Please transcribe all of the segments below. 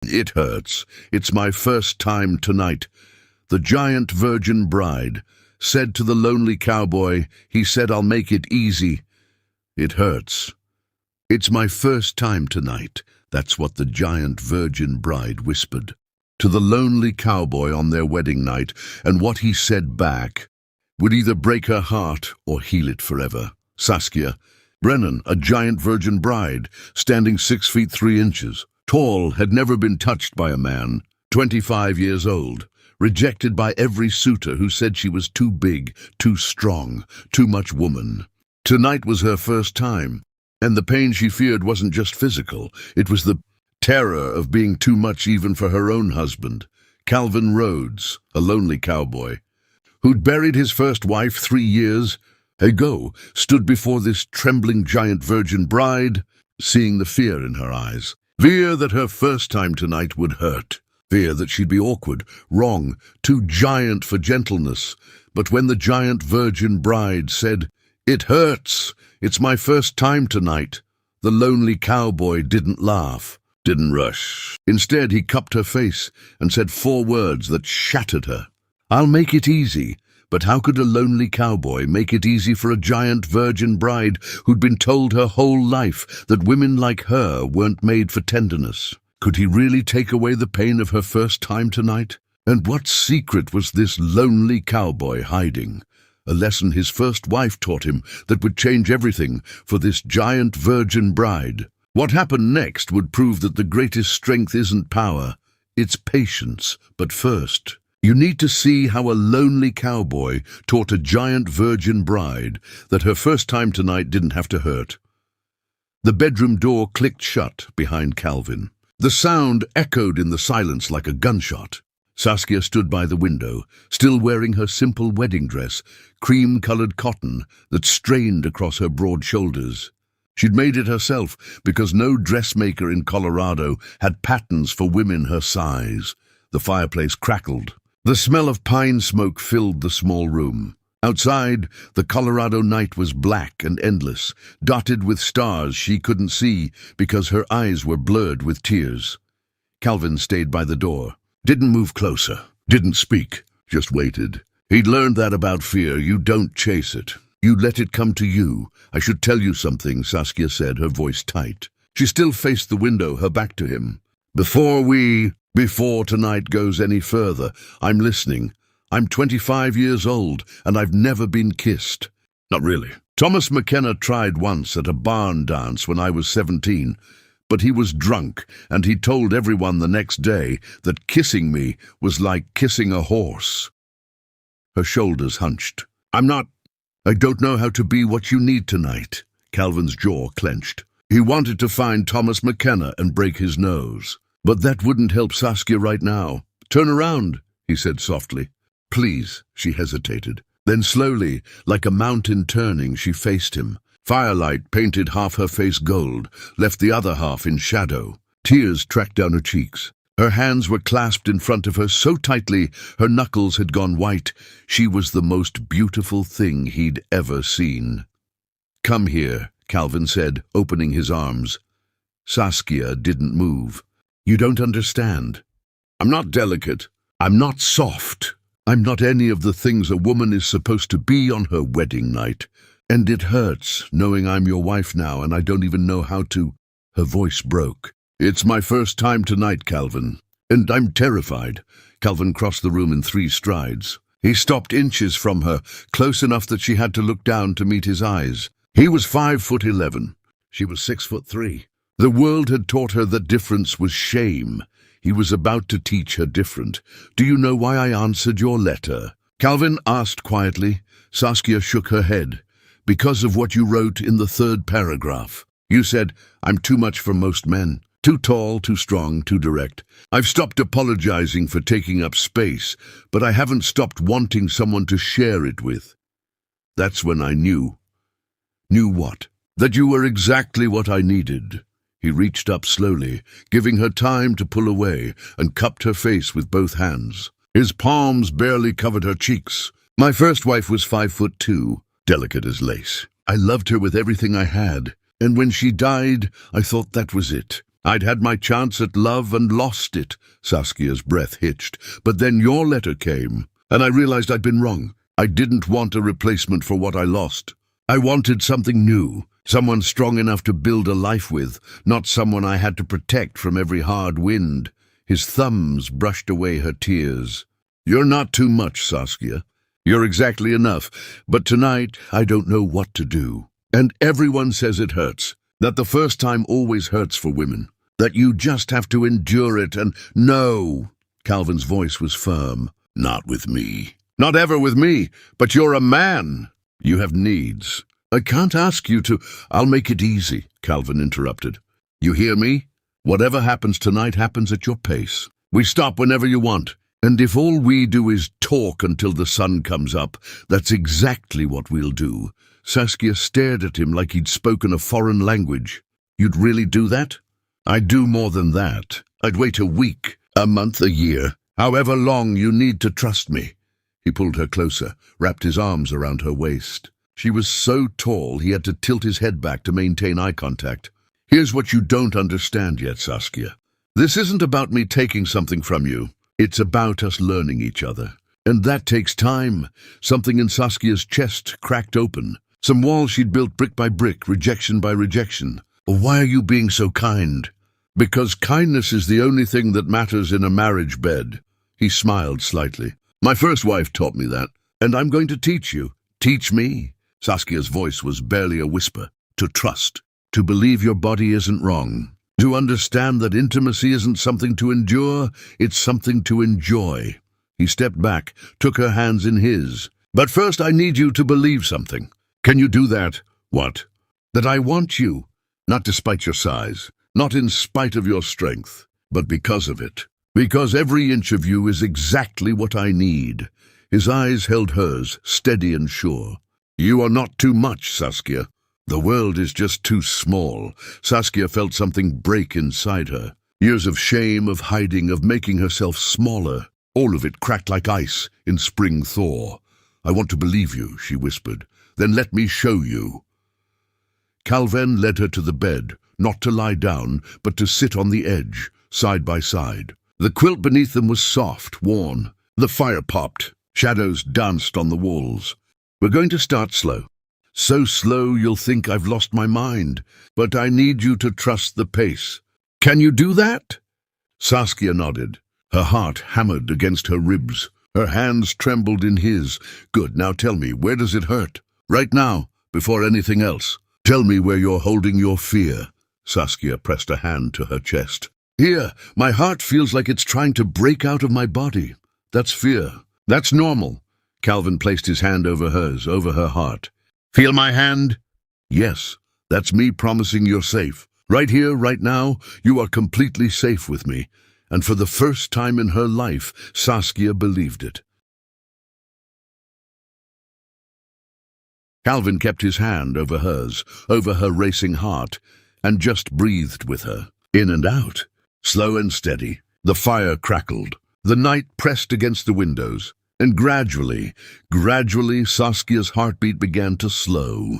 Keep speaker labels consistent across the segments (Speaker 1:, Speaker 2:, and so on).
Speaker 1: It hurts. It's my first time tonight. The giant virgin bride said to the lonely cowboy, he said, I'll make it easy. It hurts. It's my first time tonight. That's what the giant virgin bride whispered to the lonely cowboy on their wedding night, and what he said back would either break her heart or heal it forever. Saskia Brennan, a giant virgin bride, standing 6 feet 3 inches, tall, had never been touched by a man, 25 years old, rejected by every suitor who said she was too big, too strong, too much woman. Tonight was her first time, and the pain she feared wasn't just physical, it was the terror of being too much even for her own husband, Calvin Rhodes, a lonely cowboy, who'd buried his first wife 3 years ago, stood before this trembling giant virgin bride, seeing the fear in her eyes. Fear that her first time tonight would hurt. Fear that she'd be awkward, wrong, too giant for gentleness. But when the giant virgin bride said, "It hurts, it's my first time tonight," the lonely cowboy didn't laugh, didn't rush. Instead, he cupped her face and said 4 words that shattered her. "I'll make it easy." But how could a lonely cowboy make it easy for a giant virgin bride who'd been told her whole life that women like her weren't made for tenderness? Could he really take away the pain of her first time tonight? And what secret was this lonely cowboy hiding? A lesson his first wife taught him that would change everything for this giant virgin bride. What happened next would prove that the greatest strength isn't power, it's patience. But first, you need to see how a lonely cowboy taught a giant virgin bride that her first time tonight didn't have to hurt. The bedroom door clicked shut behind Calvin. The sound echoed in the silence like a gunshot. Saskia stood by the window, still wearing her simple wedding dress, cream-colored cotton that strained across her broad shoulders. She'd made it herself because no dressmaker in Colorado had patterns for women her size. The fireplace crackled. The smell of pine smoke filled the small room. Outside, the Colorado night was black and endless, dotted with stars she couldn't see because her eyes were blurred with tears. Calvin stayed by the door, didn't move closer, didn't speak, just waited. He'd learned that about fear, you don't chase it. You let it come to you. I should tell you something, Saskia said, her voice tight. She still faced the window, her back to him. Before tonight goes any further, I'm listening. I'm 25 years old, and I've never been kissed. Not really. Thomas McKenna tried once at a barn dance when I was 17, but he was drunk, and he told everyone the next day that kissing me was like kissing a horse. Her shoulders hunched. I don't know how to be what you need tonight. Calvin's jaw clenched. He wanted to find Thomas McKenna and break his nose. But that wouldn't help Saskia right now. "Turn around," he said softly. "Please," she hesitated. Then slowly, like a mountain turning, she faced him. Firelight painted half her face gold, left the other half in shadow. Tears tracked down her cheeks. Her hands were clasped in front of her so tightly her knuckles had gone white. She was the most beautiful thing he'd ever seen. "Come here," Calvin said, opening his arms. Saskia didn't move. "You don't understand. I'm not delicate. I'm not soft. I'm not any of the things a woman is supposed to be on her wedding night. And it hurts knowing I'm your wife now and I don't even know how to—" Her voice broke. "It's my first time tonight, Calvin. And I'm terrified." Calvin crossed the room in 3 strides. He stopped inches from her, close enough that she had to look down to meet his eyes. He was 5'11". She was 6'3". The world had taught her that difference was shame. He was about to teach her different. "Do you know why I answered your letter?" Calvin asked quietly. Saskia shook her head. "Because of what you wrote in the 3rd paragraph. You said, 'I'm too much for most men. Too tall, too strong, too direct.' I've stopped apologizing for taking up space, but I haven't stopped wanting someone to share it with." That's when I knew. Knew what? That you were exactly what I needed. He reached up slowly, giving her time to pull away, and cupped her face with both hands. His palms barely covered her cheeks. "My first wife was 5'2", delicate as lace. I loved her with everything I had, and when she died, I thought that was it. I'd had my chance at love and lost it. Saskia's breath hitched. But then your letter came, and I realized I'd been wrong. I didn't want a replacement for what I lost. I wanted something new, someone strong enough to build a life with, not someone I had to protect from every hard wind. His thumbs brushed away her tears. You're not too much, Saskia. You're exactly enough. But tonight, I don't know what to do. And everyone says it hurts. That the first time always hurts for women. That you just have to endure it and... No! Calvin's voice was firm. Not with me. Not ever with me. But you're a man. You have needs. I can't ask you to... I'll make it easy, Calvin interrupted. You hear me? Whatever happens tonight happens at your pace. We stop whenever you want. And if all we do is talk until the sun comes up, that's exactly what we'll do. Saskia stared at him like he'd spoken a foreign language. You'd really do that? I'd do more than that. I'd wait a week, a month, a year. However long you need to trust me. He pulled her closer, wrapped his arms around her waist. She was so tall he had to tilt his head back to maintain eye contact. Here's what you don't understand yet, Saskia. This isn't about me taking something from you. It's about us learning each other. And that takes time. Something in Saskia's chest cracked open. Some walls she'd built brick by brick, rejection by rejection. Why are you being so kind? Because kindness is the only thing that matters in a marriage bed. He smiled slightly. My first wife taught me that, and I'm going to teach you. Teach me. Saskia's voice was barely a whisper. To trust. To believe your body isn't wrong. To understand that intimacy isn't something to endure, it's something to enjoy. He stepped back, took her hands in his. But first I need you to believe something. Can you do that? What? That I want you. Not despite your size, not in spite of your strength, but because of it. Because every inch of you is exactly what I need. His eyes held hers, steady and sure. You are not too much, Saskia. The world is just too small. Saskia felt something break inside her. Years of shame, of hiding, of making herself smaller. All of it cracked like ice in spring thaw. I want to believe you, she whispered. Then let me show you. Calvin led her to the bed, not to lie down, but to sit on the edge, side by side. The quilt beneath them was soft, worn. The fire popped. Shadows danced on the walls. We're going to start slow. So slow you'll think I've lost my mind, but I need you to trust the pace. Can you do that? Saskia nodded. Her heart hammered against her ribs. Her hands trembled in his. Good, now tell me, where does it hurt? Right now, before anything else. Tell me where you're holding your fear. Saskia pressed a hand to her chest. Here, my heart feels like it's trying to break out of my body. That's fear. That's normal. Calvin placed his hand over hers, over her heart. Feel my hand? Yes, that's me promising you're safe. Right here, right now, you are completely safe with me. And for the first time in her life, Saskia believed it. Calvin kept his hand over hers, over her racing heart, and just breathed with her, in and out, slow and steady. The fire crackled. The night pressed against the windows. And gradually, Saskia's heartbeat began to slow.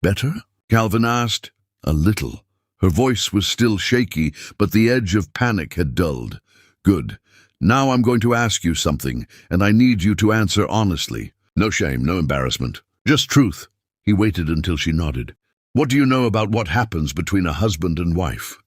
Speaker 1: Better? Calvin asked. A little. Her voice was still shaky, but the edge of panic had dulled. Good. Now I'm going to ask you something, and I need you to answer honestly. No shame, no embarrassment. Just truth. He waited until she nodded. What do you know about what happens between a husband and wife?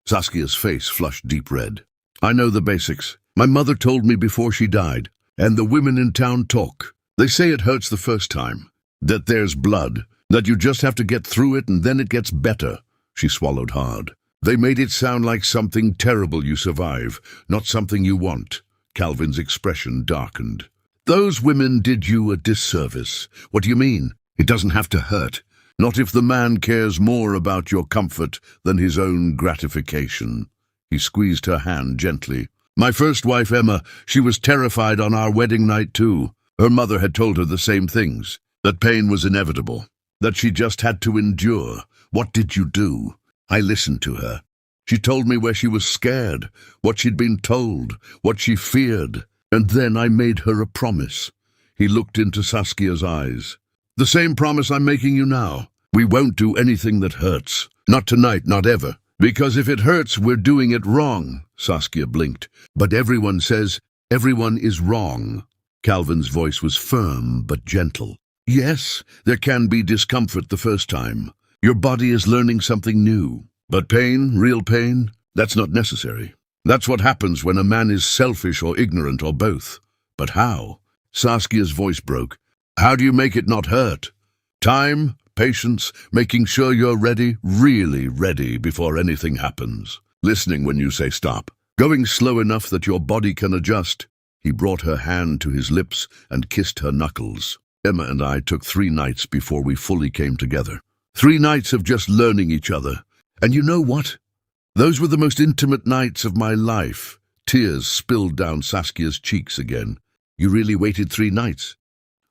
Speaker 1: Saskia's face flushed deep red. I know the basics. My mother told me before she died. And the women in town talk. They say it hurts the first time, that there's blood, that you just have to get through it and then it gets better. She swallowed hard. They made it sound like something terrible you survive, not something you want. Calvin's expression darkened. Those women did you a disservice. What do you mean? It doesn't have to hurt. Not if the man cares more about your comfort than his own gratification. He squeezed her hand gently. My first wife, Emma, she was terrified on our wedding night too. Her mother had told her the same things, that pain was inevitable, that she just had to endure. What did you do? I listened to her. She told me where she was scared, what she'd been told, what she feared, and then I made her a promise. He looked into Saskia's eyes. The same promise I'm making you now. We won't do anything that hurts. Not tonight, not ever. Because if it hurts, we're doing it wrong, Saskia blinked. But everyone says everyone is wrong. Calvin's voice was firm but gentle. Yes, there can be discomfort the first time. Your body is learning something new. But pain, real pain, that's not necessary. That's what happens when a man is selfish or ignorant or both. But how? Saskia's voice broke. How do you make it not hurt? Time, patience, making sure you're ready, really ready before anything happens. Listening when you say stop. Going slow enough that your body can adjust. He brought her hand to his lips and kissed her knuckles. Emma and I took 3 nights before we fully came together. 3 nights of just learning each other. And you know what? Those were the most intimate nights of my life. Tears spilled down Saskia's cheeks again. You really waited 3 nights?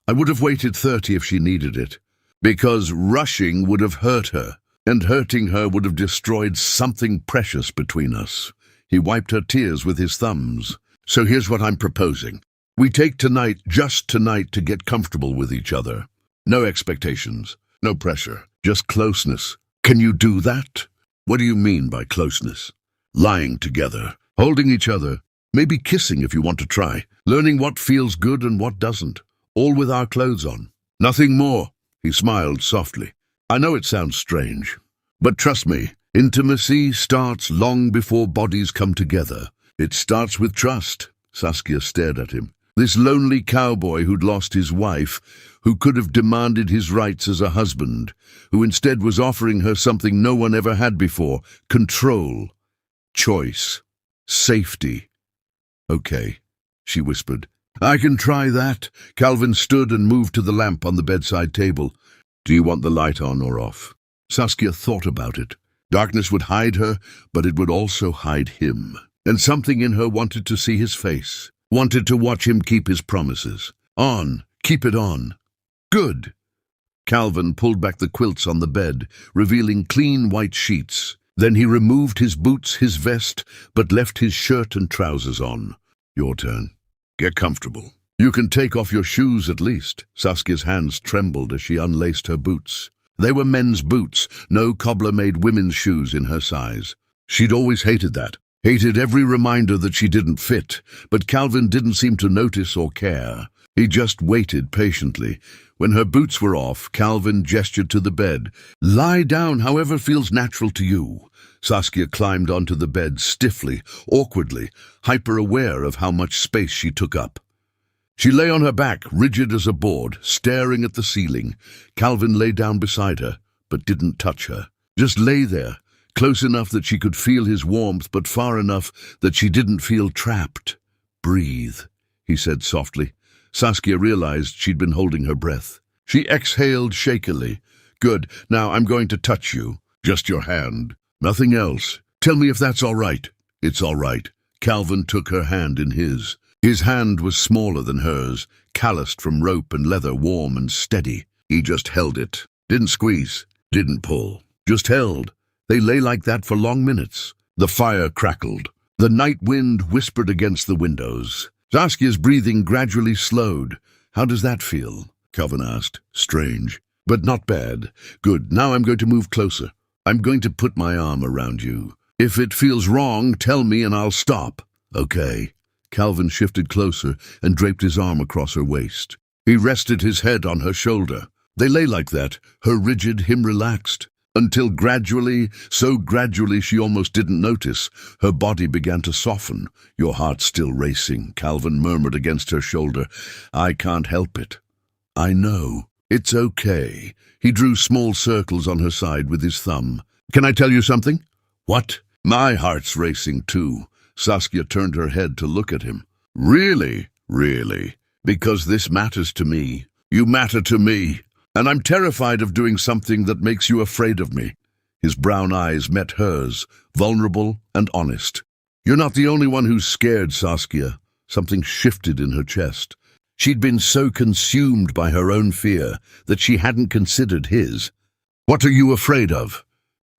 Speaker 1: I would have waited 30 if she needed it. Because rushing would have hurt her, and hurting her would have destroyed something precious between us. He wiped her tears with his thumbs. So here's what I'm proposing. We take tonight, just tonight, to get comfortable with each other. No expectations, no pressure, just closeness. Can you do that? What do you mean by closeness? Lying together, holding each other, maybe kissing if you want to try, learning what feels good and what doesn't, all with our clothes on. Nothing more. He smiled softly. I know it sounds strange, but trust me, intimacy starts long before bodies come together. It starts with trust. Saskia stared at him. This lonely cowboy who'd lost his wife, who could have demanded his rights as a husband, who instead was offering her something no one ever had before: control, choice, safety. Okay, she whispered. I can try that. Calvin stood and moved to the lamp on the bedside table. Do you want the light on or off? Saskia thought about it. Darkness would hide her, but it would also hide him. And something in her wanted to see his face, wanted to watch him keep his promises. On, keep it on. Good. Calvin pulled back the quilts on the bed, revealing clean white sheets. Then he removed his boots, his vest, but left his shirt and trousers on. Your turn. Get comfortable. You can take off your shoes at least. Saskia's hands trembled as she unlaced her boots. They were men's boots, no cobbler-made women's shoes in her size. She'd always hated that. Hated every reminder that she didn't fit, but Calvin didn't seem to notice or care. He just waited patiently. When her boots were off, Calvin gestured to the bed. Lie down however feels natural to you. Saskia climbed onto the bed stiffly, awkwardly, hyper-aware of how much space she took up. She lay on her back, rigid as a board, staring at the ceiling. Calvin lay down beside her, but didn't touch her. Just lay there, close enough that she could feel his warmth, but far enough that she didn't feel trapped. Breathe, he said softly. Saskia realized she'd been holding her breath. She exhaled shakily. Good, now I'm going to touch you. Just your hand. Nothing else. Tell me if that's all right. It's all right. Calvin took her hand in his. His hand was smaller than hers, calloused from rope and leather, warm and steady. He just held it. Didn't squeeze. Didn't pull. Just held. They lay like that for long minutes. The fire crackled. The night wind whispered against the windows. Saskia's breathing gradually slowed. How does that feel? Calvin asked. Strange, but not bad. Good, now I'm going to move closer. I'm going to put my arm around you. If it feels wrong, tell me and I'll stop. Okay. Calvin shifted closer and draped his arm across her waist. He rested his head on her shoulder. They lay like that, her rigid, him relaxed, until gradually, so gradually she almost didn't notice, her body began to soften. Your heart still racing, Calvin murmured against her shoulder. I can't help it. I know. It's okay. He drew small circles on her side with his thumb. Can I tell you something? What? My heart's racing too. Saskia turned her head to look at him. Really? Really? Because this matters to me. You matter to me. And I'm terrified of doing something that makes you afraid of me. His brown eyes met hers, vulnerable and honest. You're not the only one who's scared, Saskia. Something shifted in her chest. She'd been so consumed by her own fear that she hadn't considered his. What are you afraid of?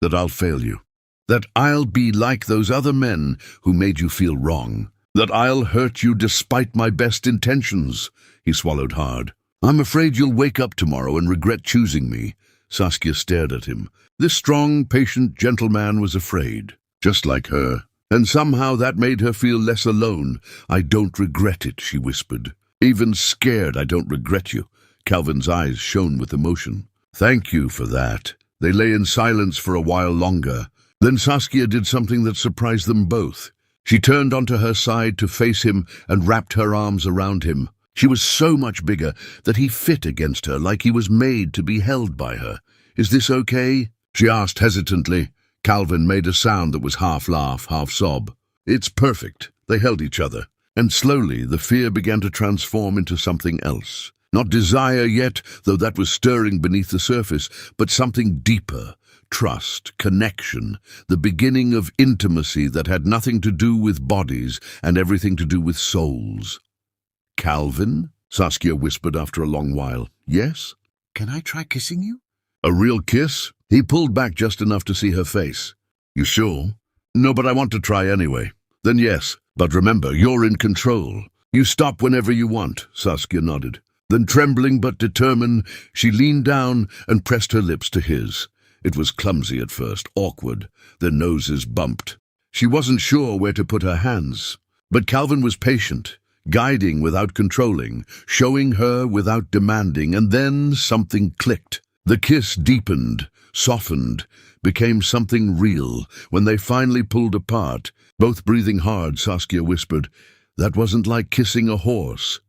Speaker 1: That I'll fail you. That I'll be like those other men who made you feel wrong. That I'll hurt you despite my best intentions. He swallowed hard. I'm afraid you'll wake up tomorrow and regret choosing me. Saskia stared at him. This strong, patient gentleman was afraid, just like her. And somehow that made her feel less alone. "I don't regret it," she whispered. "Even scared, I don't regret you." Calvin's eyes shone with emotion. "Thank you for that." They lay in silence for a while longer. Then Saskia did something that surprised them both. She turned onto her side to face him and wrapped her arms around him. She was so much bigger that he fit against her, like he was made to be held by her. "Is this okay?" she asked hesitantly. Calvin made a sound that was half laugh, half sob. "It's perfect." They held each other, and slowly the fear began to transform into something else. Not desire yet, though that was stirring beneath the surface, but something deeper. Trust, connection, the beginning of intimacy that had nothing to do with bodies and everything to do with souls. "Calvin?" Saskia whispered after a long while. "Yes?"
Speaker 2: "Can I try kissing you?"
Speaker 1: "A real kiss?" He pulled back just enough to see her face. "You sure?" "No, but I want to try anyway." "Then yes, but remember, you're in control. You stop whenever you want." Saskia nodded. Then, trembling but determined, she leaned down and pressed her lips to his. It was clumsy at first, awkward. Their noses bumped. She wasn't sure where to put her hands. But Calvin was patient, guiding without controlling, showing her without demanding, and then something clicked. The kiss deepened, softened, became something real. When they finally pulled apart, both breathing hard, Saskia whispered, "That wasn't like kissing a horse."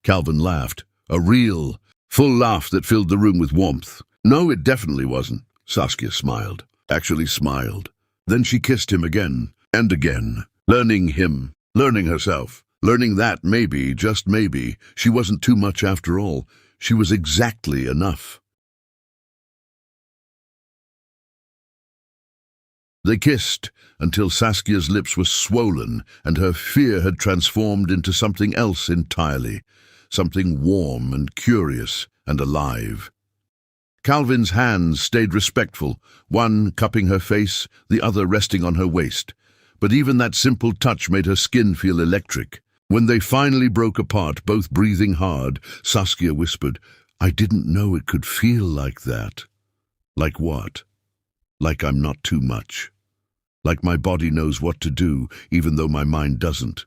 Speaker 1: Calvin laughed, a real, full laugh that filled the room with warmth. "No, it definitely wasn't." Saskia smiled, actually smiled. Then she kissed him again and again, learning him, learning herself, learning that maybe, just maybe, she wasn't too much after all. She was exactly enough. They kissed until Saskia's lips were swollen and her fear had transformed into something else entirely, something warm and curious and alive. Calvin's hands stayed respectful, one cupping her face, the other resting on her waist. But even that simple touch made her skin feel electric. When they finally broke apart, both breathing hard, Saskia whispered, "I didn't know it could feel like that." "Like what?" "Like I'm not too much. Like my body knows what to do, even though my mind doesn't."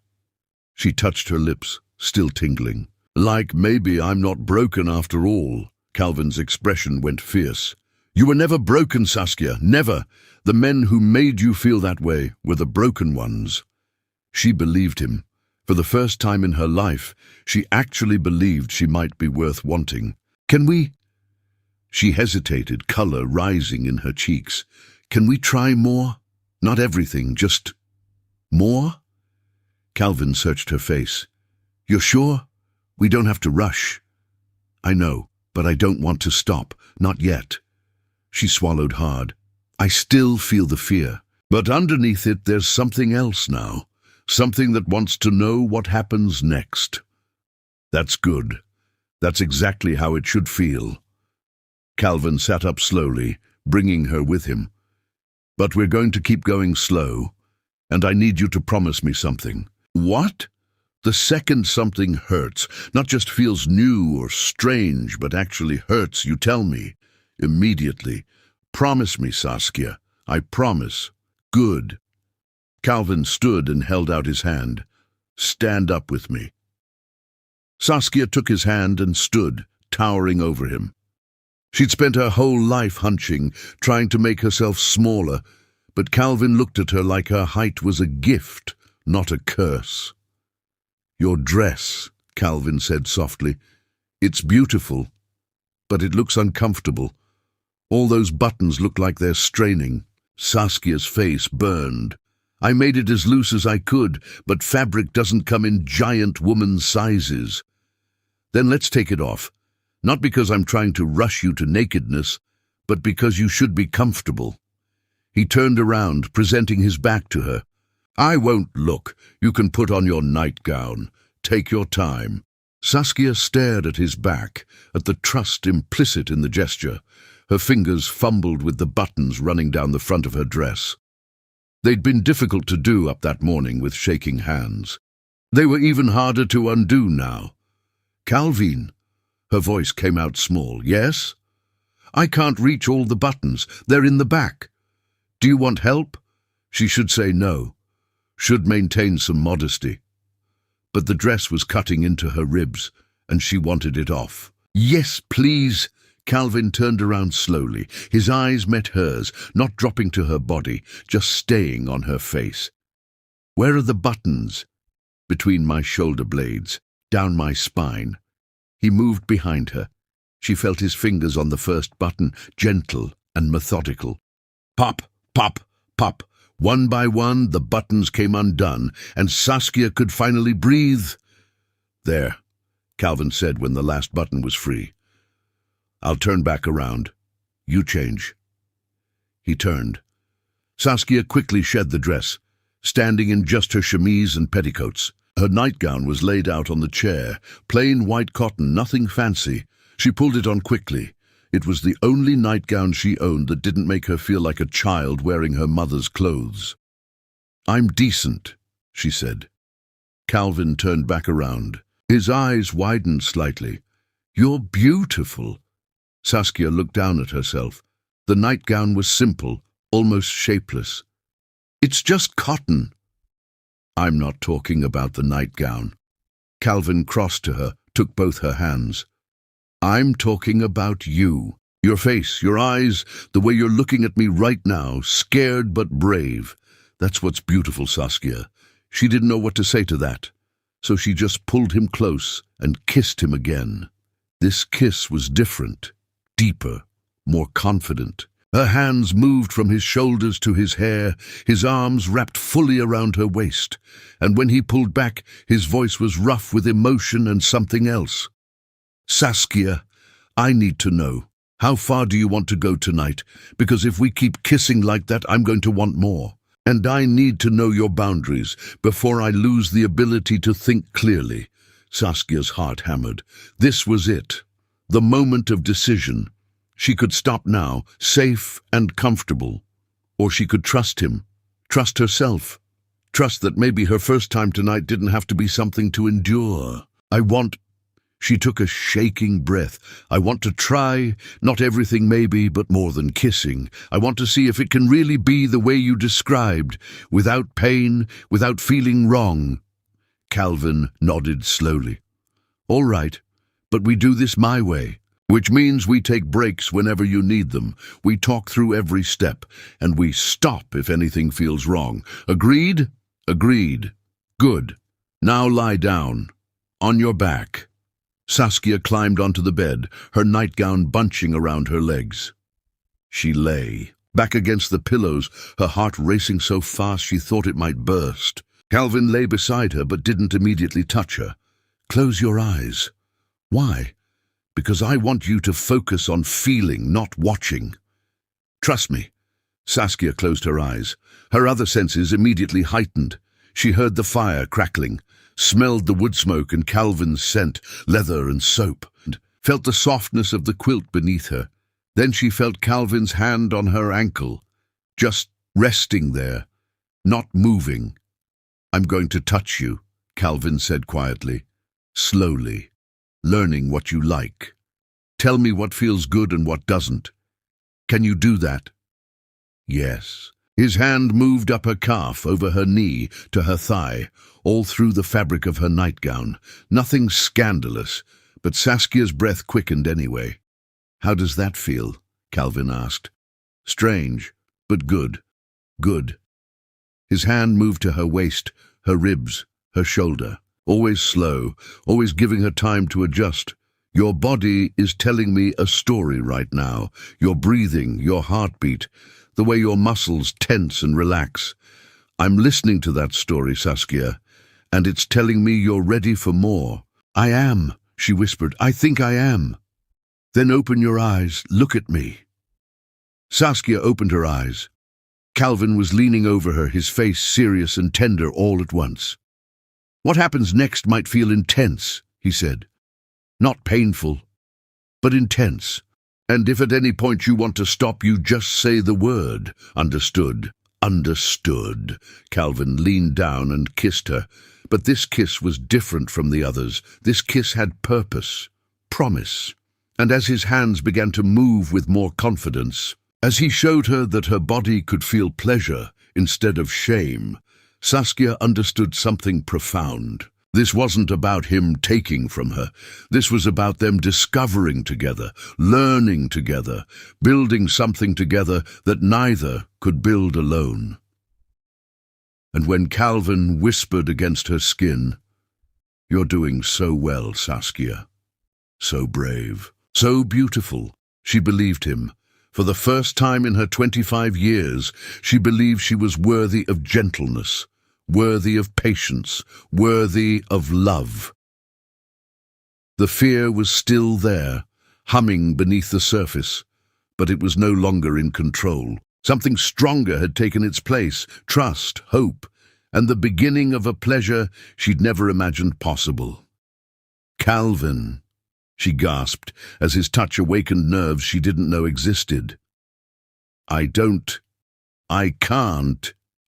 Speaker 1: She touched her lips, still tingling. "Like maybe I'm not broken after all." Calvin's expression went fierce. "You were never broken, Saskia, never. The men who made you feel that way were the broken ones." She believed him. For the first time in her life, she actually believed she might be worth wanting. "Can we?" She hesitated, color rising in her cheeks. "Can we try more? Not everything, just more?" Calvin searched her face. "You're sure? We don't have to rush." "I know, but I don't want to stop, not yet." She swallowed hard. "I still feel the fear, but underneath it there's something else now, something that wants to know what happens next." "That's good. That's exactly how it should feel." Calvin sat up slowly, bringing her with him. "But we're going to keep going slow, and I need you to promise me something." "What?" "The second something hurts, not just feels new or strange, but actually hurts, you tell me. Immediately. Promise me, Saskia. I promise." "Good." Calvin stood and held out his hand. "Stand up with me." Saskia took his hand and stood, towering over him. She'd spent her whole life hunching, trying to make herself smaller, but Calvin looked at her like her height was a gift, not a curse. "Your dress," Calvin said softly. "It's beautiful, but it looks uncomfortable. All those buttons look like they're straining." Saskia's face burned. "I made it as loose as I could, but fabric doesn't come in giant woman sizes." "Then let's take it off. Not because I'm trying to rush you to nakedness, but because you should be comfortable." He turned around, presenting his back to her. "I won't look. You can put on your nightgown. Take your time." Saskia stared at his back, at the trust implicit in the gesture. Her fingers fumbled with the buttons running down the front of her dress. They'd been difficult to do up that morning with shaking hands. They were even harder to undo now. "Calvin." Her voice came out small. "Yes?" I can't reach all the buttons. They're in the back. Do you want help? She should say no. Should maintain some modesty. But the dress was cutting into her ribs, and she wanted it off. Yes, please. Calvin turned around slowly. His eyes met hers, not dropping to her body, just staying on her face. Where are the buttons? Between my shoulder blades, down my spine. He moved behind her. She felt his fingers on the first button, gentle and methodical. Pop, pop, pop. One by one, the buttons came undone, and Saskia could finally breathe. There, Calvin said when the last button was free. I'll turn back around. You change. He turned. Saskia quickly shed the dress, standing in just her chemise and petticoats. Her nightgown was laid out on the chair, plain white cotton, nothing fancy. She pulled it on quickly. It was the only nightgown she owned that didn't make her feel like a child wearing her mother's clothes. I'm decent, she said. Calvin turned back around. His eyes widened slightly. You're beautiful. Saskia looked down at herself. The nightgown was simple, almost shapeless. It's just cotton. I'm not talking about the nightgown. Calvin crossed to her, took both her hands. I'm talking about you. Your face, your eyes, the way you're looking at me right now, scared but brave. That's what's beautiful, Saskia. She didn't know what to say to that, so she just pulled him close and kissed him again. This kiss was different, deeper, more confident. Her hands moved from his shoulders to his hair, his arms wrapped fully around her waist, and when he pulled back, his voice was rough with emotion and something else. Saskia, I need to know. How far do you want to go tonight? Because if we keep kissing like that, I'm going to want more. And I need to know your boundaries before I lose the ability to think clearly. Saskia's heart hammered. This was it. The moment of decision. She could stop now, safe and comfortable. Or she could trust him, trust herself, trust that maybe her first time tonight didn't have to be something to endure. She took a shaking breath. I want to try, not everything maybe, but more than kissing. I want to see if it can really be the way you described, without pain, without feeling wrong. Calvin nodded slowly. All right, but we do this my way. Which means we take breaks whenever you need them. We talk through every step, and we stop if anything feels wrong. Agreed? Agreed. Good. Now lie down. On your back. Saskia climbed onto the bed, her nightgown bunching around her legs. She lay, back against the pillows, her heart racing so fast she thought it might burst. Calvin lay beside her but didn't immediately touch her. Close your eyes. Why? Because I want you to focus on feeling, not watching. Trust me. Saskia closed her eyes. Her other senses immediately heightened. She heard the fire crackling, smelled the wood smoke and Calvin's scent, leather and soap, and felt the softness of the quilt beneath her. Then she felt Calvin's hand on her ankle, just resting there, not moving. I'm going to touch you, Calvin said quietly, slowly. Learning what you like. Tell me what feels good and what doesn't. Can you do that? Yes. His hand moved up her calf, over her knee, to her thigh, all through the fabric of her nightgown. Nothing scandalous, but Saskia's breath quickened anyway. How does that feel? Calvin asked. Strange, but good. Good. His hand moved to her waist, her ribs, her shoulder. Always slow, always giving her time to adjust. Your body is telling me a story right now. Your breathing, your heartbeat, the way your muscles tense and relax. I'm listening to that story, Saskia, and it's telling me you're ready for more. I am, she whispered. I think I am. Then open your eyes. Look at me. Saskia opened her eyes. Calvin was leaning over her, his face serious and tender all at once. What happens next might feel intense, he said. Not painful, but intense. And if at any point you want to stop, you just say the word. Understood? Understood. Calvin leaned down and kissed her. But this kiss was different from the others. This kiss had purpose, promise. and as his hands began to move with more confidence, as he showed her that her body could feel pleasure instead of shame, Saskia understood something profound. This wasn't about him taking from her. This was about them discovering together, learning together, building something together that neither could build alone. And when Calvin whispered against her skin, "You're doing so well, Saskia. So brave, so beautiful," she believed him. For the first time in her 25 years, she believed she was worthy of gentleness, worthy of patience, worthy of love. The fear was still there, humming beneath the surface, but it was no longer in control. Something stronger had taken its place, trust, hope, and the beginning of a pleasure she'd never imagined possible. "Calvin," she gasped, as his touch awakened nerves she didn't know existed. I can't."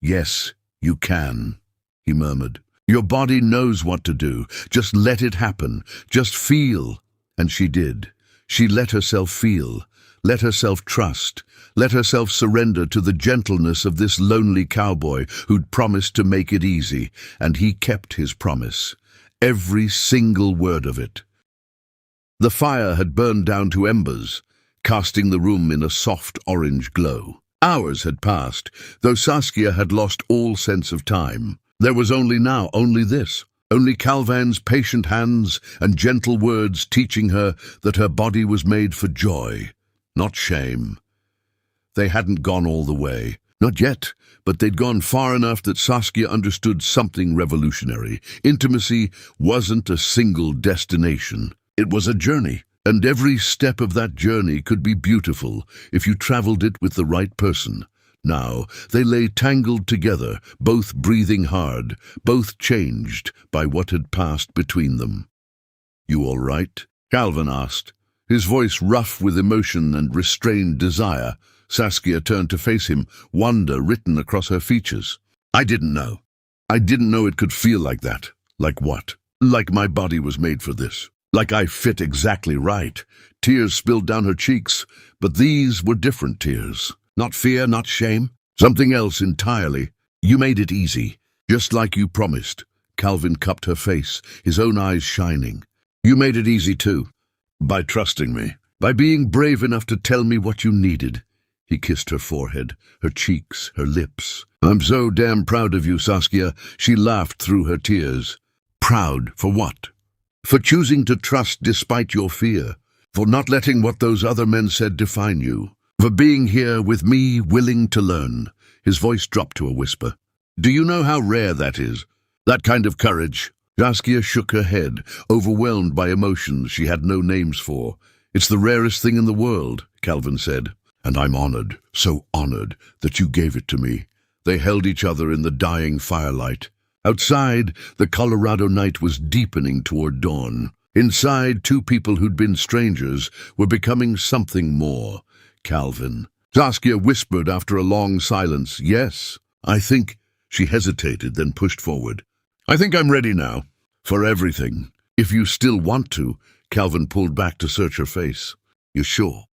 Speaker 1: "Yes, you can," he murmured. "Your body knows what to do. Just let it happen. Just feel." And she did. She let herself feel, let herself trust, let herself surrender to the gentleness of this lonely cowboy who'd promised to make it easy, and he kept his promise. Every single word of it. The fire had burned down to embers, casting the room in a soft orange glow. Hours had passed, though Saskia had lost all sense of time. There was only this. Only Calvin's patient hands and gentle words teaching her that her body was made for joy, not shame. They hadn't gone all the way. Not yet, but they'd gone far enough that Saskia understood something revolutionary. Intimacy wasn't a single destination. It was a journey, and every step of that journey could be beautiful if you traveled it with the right person. Now, they lay tangled together, both breathing hard, both changed by what had passed between them. "You all right?" Calvin asked, his voice rough with emotion and restrained desire. Saskia turned to face him, wonder written across her features. I didn't know it could feel like that." "Like what?" "Like my body was made for this. Like I fit exactly right." Tears spilled down her cheeks, but these were different tears. Not fear, not shame. Something else entirely. "You made it easy, just like you promised." Calvin cupped her face, his own eyes shining. "You made it easy too. By trusting me. By being brave enough to tell me what you needed." He kissed her forehead, her cheeks, her lips. "I'm so damn proud of you, Saskia." She laughed through her tears. "Proud for what?" "For choosing to trust despite your fear. For not letting what those other men said define you. For being here with me, willing to learn." His voice dropped to a whisper. "Do you know how rare that is? That kind of courage?" Saskia shook her head, overwhelmed by emotions she had no names for. "It's the rarest thing in the world," Calvin said. "And I'm honored, so honored, that you gave it to me." They held each other in the dying firelight. Outside, the Colorado night was deepening toward dawn. Inside, two people who'd been strangers were becoming something more. "Calvin." Saskia whispered after a long silence. "Yes, I think—" She hesitated, then pushed forward. "I think I'm ready now. For everything. If you still want to." Calvin pulled back to search her face. "You sure?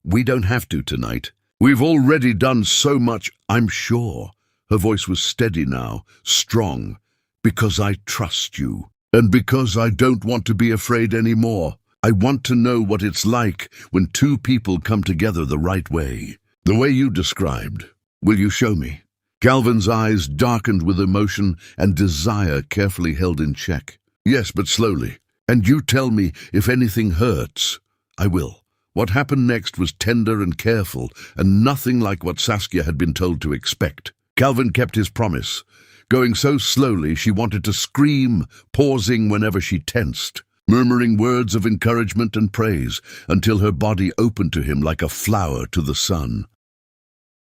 Speaker 1: We don't have to tonight. We've already done so much, I'm sure." Her voice was steady now, strong. "Because I trust you. And because I don't want to be afraid anymore. I want to know what it's like when two people come together the right way. The way you described. Will you show me?" Calvin's eyes darkened with emotion and desire carefully held in check. "Yes, but slowly. And you tell me if anything hurts." "I will." What happened next was tender and careful, and nothing like what Saskia had been told to expect. Calvin kept his promise, going so slowly she wanted to scream, pausing whenever she tensed, murmuring words of encouragement and praise until her body opened to him like a flower to the sun.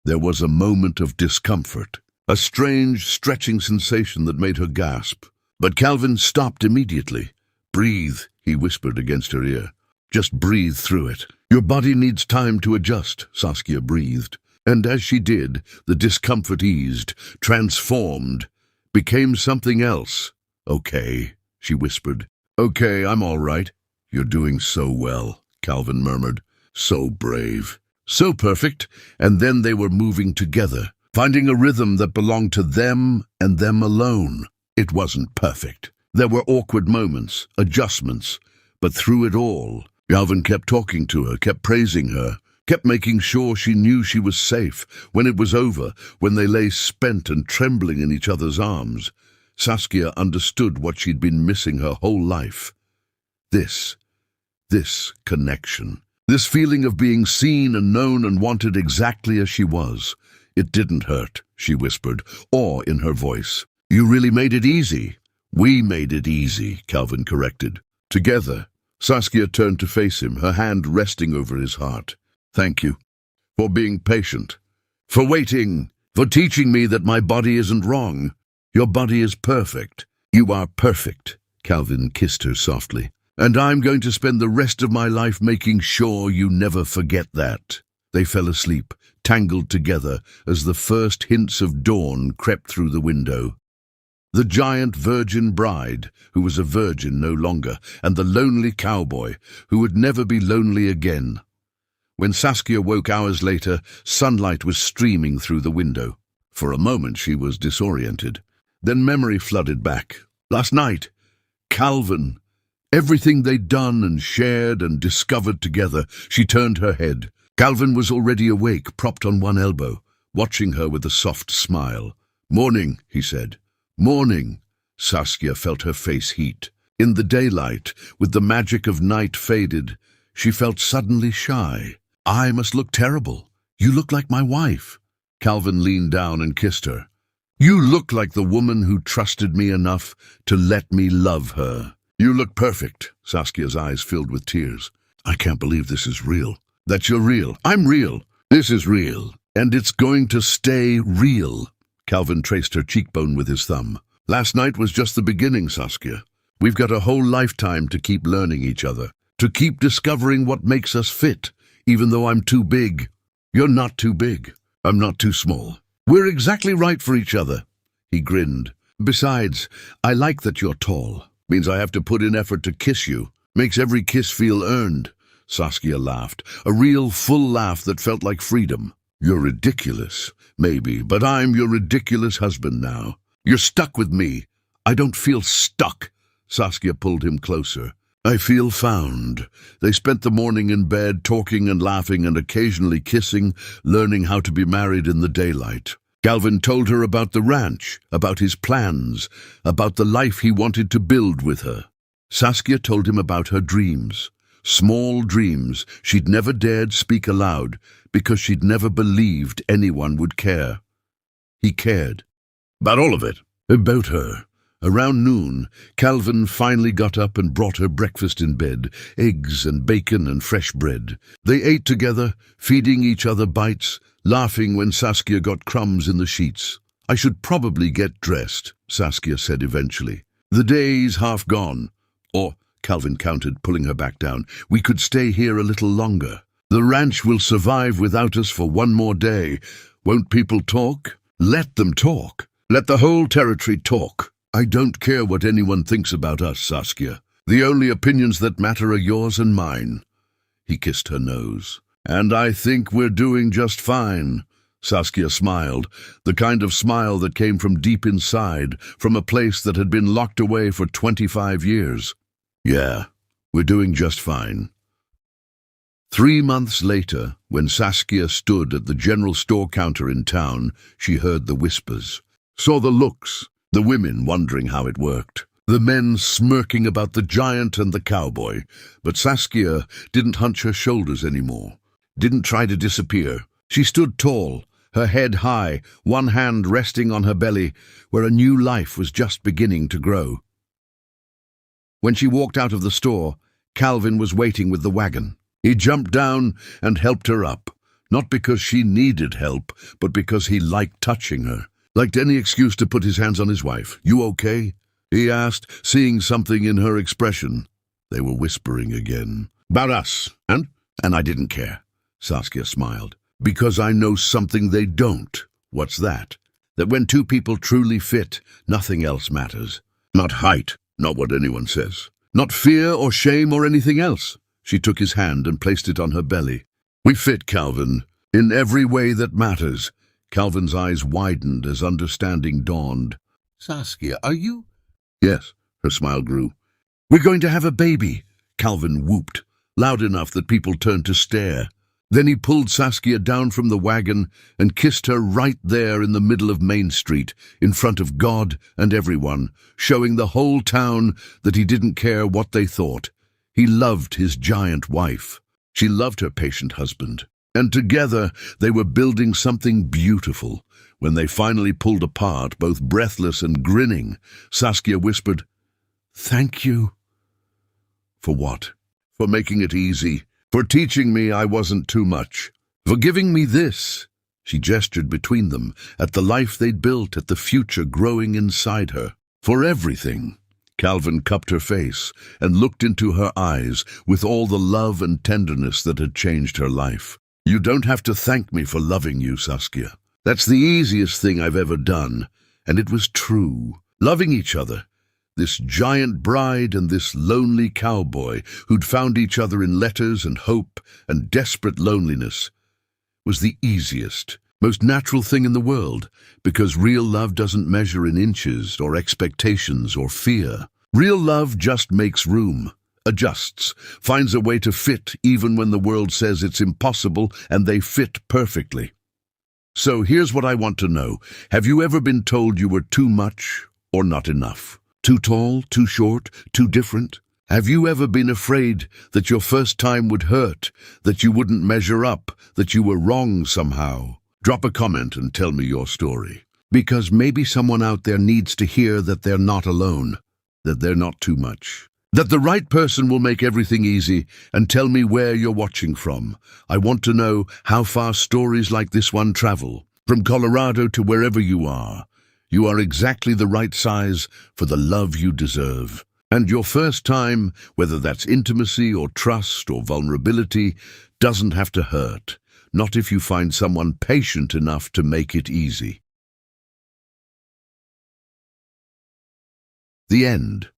Speaker 1: There was a moment of discomfort, a strange, stretching sensation that made her gasp. But Calvin stopped immediately. "Breathe," he whispered against her ear. "Just breathe through it. Your body needs time to adjust," Saskia breathed. And as she did, the discomfort eased, transformed, became something else. "Okay," she whispered. "Okay, I'm all right." "You're doing so well." Calvin murmured. So brave. So perfect, and then they were moving together, finding a rhythm that belonged to them and them alone. It wasn't perfect. There were awkward moments, adjustments, but through it all, Calvin kept talking to her, kept praising her, kept making sure she knew she was safe. When it was over, when they lay spent and trembling in each other's arms, Saskia understood what she'd been missing her whole life. This connection. This feeling of being seen and known and wanted exactly as she was. It didn't hurt, she whispered, awe in her voice. You really made it easy. We made it easy, Calvin corrected. Together. Saskia turned to face him, her hand resting over his heart. Thank you. For being patient. For waiting. For teaching me that my body isn't wrong. Your body is perfect. You are perfect. Calvin kissed her softly. And I'm going to spend the rest of my life making sure you never forget that. They fell asleep, tangled together, as the first hints of dawn crept through the window. The giant virgin bride, who was a virgin no longer, and the lonely cowboy, who would never be lonely again. When Saskia woke hours later, sunlight was streaming through the window. For a moment she was disoriented. Then memory flooded back. Last night, Calvin. Everything they'd done and shared and discovered together. She turned her head. Calvin was already awake, propped on one elbow, watching her with a soft smile. Morning, he said. Morning. Saskia felt her face heat. In the daylight, with the magic of night faded, she felt suddenly shy. I must look terrible. You look like my wife. Calvin leaned down and kissed her. You look like the woman who trusted me enough to let me love her. You look perfect. Saskia's eyes filled with tears. I can't believe this is real. That you're real. I'm real. This is real. And it's going to stay real. Calvin traced her cheekbone with his thumb. Last night was just the beginning, Saskia. We've got a whole lifetime to keep learning each other, to keep discovering what makes us fit, even though I'm too big. You're not too big. I'm not too small. We're exactly right for each other. He grinned. Besides, I like that you're tall. Means I have to put in effort to kiss you. Makes every kiss feel earned. Saskia laughed, a real full laugh that felt like freedom. You're ridiculous, maybe, but I'm your ridiculous husband now. You're stuck with me. I don't feel stuck. Saskia pulled him closer. I feel found. They spent the morning in bed, talking and laughing and occasionally kissing, learning how to be married in the daylight. Calvin told her about the ranch, about his plans, about the life he wanted to build with her. Saskia told him about her dreams. Small dreams she'd never dared speak aloud because she'd never believed anyone would care. He cared. About all of it. About her. Around noon, Calvin finally got up and brought her breakfast in bed, eggs and bacon and fresh bread. They ate together, feeding each other bites, laughing when Saskia got crumbs in the sheets. I should probably get dressed, Saskia said eventually. The day's half gone. Or, Calvin countered, pulling her back down, we could stay here a little longer. The ranch will survive without us for one more day. Won't people talk? Let them talk. Let the whole territory talk. I don't care what anyone thinks about us, Saskia. The only opinions that matter are yours and mine. He kissed her nose. And I think we're doing just fine. Saskia smiled, the kind of smile that came from deep inside, from a place that had been locked away for 25 years. Yeah, we're doing just fine. 3 months later, when Saskia stood at the general store counter in town, she heard the whispers, saw the looks, the women wondering how it worked, the men smirking about the giant and the cowboy. But Saskia didn't hunch her shoulders anymore, didn't try to disappear. She stood tall, her head high, one hand resting on her belly, where a new life was just beginning to grow. When she walked out of the store, Calvin was waiting with the wagon. He jumped down and helped her up, not because she needed help, but because he liked touching her. Liked any excuse to put his hands on his wife. You okay? He asked, seeing something in her expression. They were whispering again. About us, and I didn't care. Saskia smiled. Because I know something they don't. What's that? That when two people truly fit, nothing else matters. Not height, not what anyone says. Not fear or shame or anything else. She took his hand and placed it on her belly. We fit, Calvin, in every way that matters. Calvin's eyes widened as understanding dawned.
Speaker 2: Saskia, are you?
Speaker 1: Yes, her smile grew. We're going to have a baby, Calvin whooped, loud enough that people turned to stare. Then he pulled Saskia down from the wagon and kissed her right there in the middle of Main Street, in front of God and everyone, showing the whole town that he didn't care what they thought. He loved his giant wife. She loved her patient husband. And together they were building something beautiful. When they finally pulled apart, both breathless and grinning, Saskia whispered, "Thank you." For what? For making it easy. For teaching me I wasn't too much. For giving me this. She gestured between them, at the life they'd built, at the future growing inside her. For everything. Calvin cupped her face and looked into her eyes with all the love and tenderness that had changed her life. You don't have to thank me for loving you, Saskia. That's the easiest thing I've ever done. And it was true. Loving each other. This giant bride and this lonely cowboy who'd found each other in letters and hope and desperate loneliness was the easiest, most natural thing in the world, because real love doesn't measure in inches or expectations or fear. Real love just makes room, adjusts, finds a way to fit even when the world says it's impossible, and they fit perfectly. So here's what I want to know. Have you ever been told you were too much or not enough? Too tall, too short, too different? Have you ever been afraid that your first time would hurt, that you wouldn't measure up, that you were wrong somehow? Drop a comment and tell me your story. Because maybe someone out there needs to hear that they're not alone, that they're not too much, that the right person will make everything easy. And tell me where you're watching from. I want to know how far stories like this one travel, from Colorado to wherever you are. You are exactly the right size for the love you deserve. And your first time, whether that's intimacy or trust or vulnerability, doesn't have to hurt. Not if you find someone patient enough to make it easy. The end.